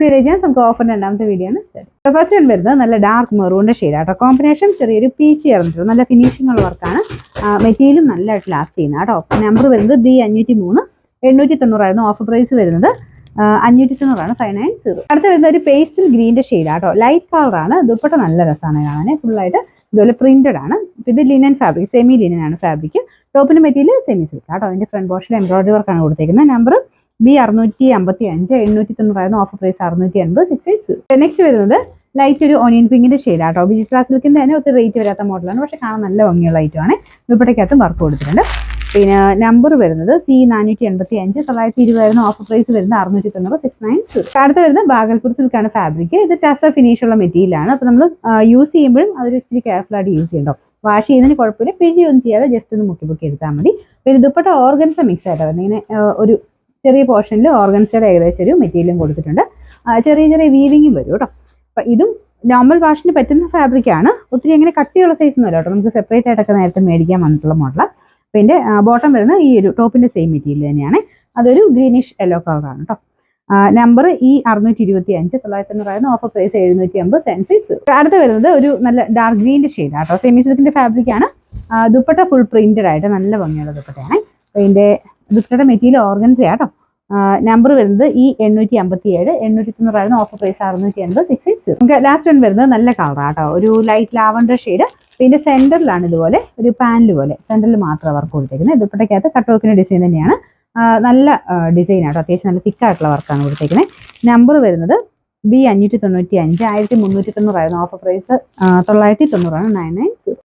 നമുക്ക് ഓഫറിന്റെ രണ്ടാമത്തെ വീഡിയോ ആണ് സ്റ്റാർട്ട്. ഫസ്റ്റ് വൺ വരുന്നത് നല്ല ഡാർക്ക് മെറൂണിന്റെ ഷെയ്ഡാട്ടോ. കോമ്പിനേഷൻ ചെറിയൊരു പീച്ച് ചേർന്നിട്ട് നല്ല ഫിനിഷിംഗ് ഉള്ള വർക്കാണ്. മെറ്റീരിയലും നല്ലതായിട്ട് ലാസ്റ്റ് ചെയ്യുന്ന കേട്ടോ. നമ്പർ വരുന്നത് B503, 890 ഓഫർ പ്രൈസ് വരുന്നത് 590 590. അടുത്ത വരുന്ന ഒരു പേസ്റ്റൽ ഗ്രീൻ്റെ ഷെയ്ഡാട്ടോ. ലൈറ്റ് കളറാണ്. ദുപ്പട്ട നല്ല രസമാണ് കാണാൻ. ഫുള്ളായിട്ട് ഇതുപോലെ പ്രിന്റഡ് ആണ്. ഇത് ലിനൻ ഫാബ്രിക്, സെമി ലിനൻ ആണ് ഫാബ്രിക്. ടോപ്പിന്റെ മെറ്റീരിയൽ സെമി സിൽക്ക് കേട്ടോ. അതിന്റെ ഫ്രണ്ട് പോർഷനിൽ എംബ്രോയിഡറി വർക്കാണ് കൊടുത്തേക്കുന്നത്. Number B655, 890 offer price 680 680. Next വരുന്നത് ലൈറ്റ് ഒരു ഓണിയൻ പിങ്കിന്റെ ഷെയ്ഡാട്ടോ. വിജിത്ര സിൽക്കിന്റെ തന്നെ ഒത്തിരി റേറ്റ് വരാത്ത മോഡലാണ്, പക്ഷെ കാണാൻ നല്ല ഭംഗിയുള്ള ഐറ്റമാണ്. ദുപ്പട്ടയ്ക്കകത്തും വർക്ക് കൊടുത്തിട്ടുണ്ട്. പിന്നെ നമ്പർ വരുന്നത് C485, 920 ഓഫർ പ്രൈസ് വരുന്നത് 690 690. അടുത്ത വരുന്നത് ബാഗൽപൂർ സിൽക്കാണ് ഫാബ്രിക്. ഇത് ടസർ ഫിനിഷ് ഉള്ള മെറ്റീരിയലാണ്. അപ്പോൾ നമ്മൾ യൂസ് ചെയ്യുമ്പോഴും അതൊരു ഇച്ചിരി കെയർഫുൾ ആയിട്ട് യൂസ് ചെയ്യണ്ടോ. വാഷ് ചെയ്യുന്നതിന് കുഴപ്പമില്ല, പിഴിയൊന്നും ചെയ്യാതെ ജസ്റ്റ് ഒന്ന് മുക്കി എടുത്താൽ മതി. പിന്നെ ദുപ്പട്ട ഓർഗൻസ മിക്സ് ആയിട്ട് വരുന്നത്. ഇങ്ങനെ ഒരു ചെറിയ പോർഷനിൽ ഓർഗൻസയുടെ ഏകദേശം ഒരു മെറ്റീരിയലും കൊടുത്തിട്ടുണ്ട്. ചെറിയ ചെറിയ വീവിങ്ങും വരും കേട്ടോ. അപ്പം ഇതും നോർമൽ വാഷിന് പറ്റുന്ന ഫാബ്രിക്കാണ്. ഒത്തിരി അങ്ങനെ കട്ടിയുള്ള സൈസ് ഒന്നും അല്ല കേട്ടോ. നമുക്ക് സെപ്പറേറ്റ് ആയിട്ടൊക്കെ നേരത്തെ മേടിക്കാൻ വന്നിട്ടുള്ള മോഡലാണ്. അപ്പം എൻ്റെ ബോട്ടം വരുന്നത് ഈ ഒരു ടോപ്പിൻ്റെ സെയിം മെറ്റീരിയൽ തന്നെയാണ്. അതൊരു ഗ്രീനിഷ് യെല്ലോ കളറാണ് കേട്ടോ. നമ്പർ E625, 990 ഓഫർ പ്രൈസ് 750 സെൻസിസ്. അടുത്ത വരുന്നത് ഒരു നല്ല ഡാർക്ക് ഗ്രീൻ്റെ ഷെയ്ഡ് കേട്ടോ. സെമി സിൽക്കിൻ്റെ ഫാബ്രിക്കാണ്. ദുപ്പട്ട ഫുൾ പ്രിന്റഡ് ആയിട്ട് നല്ല ഭംഗിയുള്ള ദുപ്പട്ടയാണ്. അപ്പോൾ ഇതിൻ്റെ ദുപ്പട്ടയുടെ മെറ്റീരിയൽ ഓർഗൻസ കേട്ടോ. നമ്പർ വരുന്നത് E857, 890 ഓഫർ പ്രൈസ് 680 660. നമുക്ക് ലാസ്റ്റ് വൺ വരുന്നത് നല്ല കളറാണ് കേട്ടോ. ഒരു ലൈറ്റ് ലാവണ്ടർ ഷെയ്ഡ്. ഇതിന്റെ സെന്ററിലാണ് ഇതുപോലെ ഒരു പാനൽ പോലെ സെന്ററിൽ മാത്രം വർക്ക് കൊടുത്തേക്കുന്നത്. ദുപ്പട്ടയ്ക്കകത്ത് കട്ട് വർക്കിന്റെ ഡിസൈൻ തന്നെയാണ്. നല്ല ഡിസൈൻ ആട്ടോ. അത്യാവശ്യം നല്ല തിക്കായിട്ടുള്ള വർക്കാണ് കൊടുത്തേക്കുന്നത്. നമ്പർ വരുന്നത് B595, 1390 ഓഫർ പ്രൈസ് 990 990.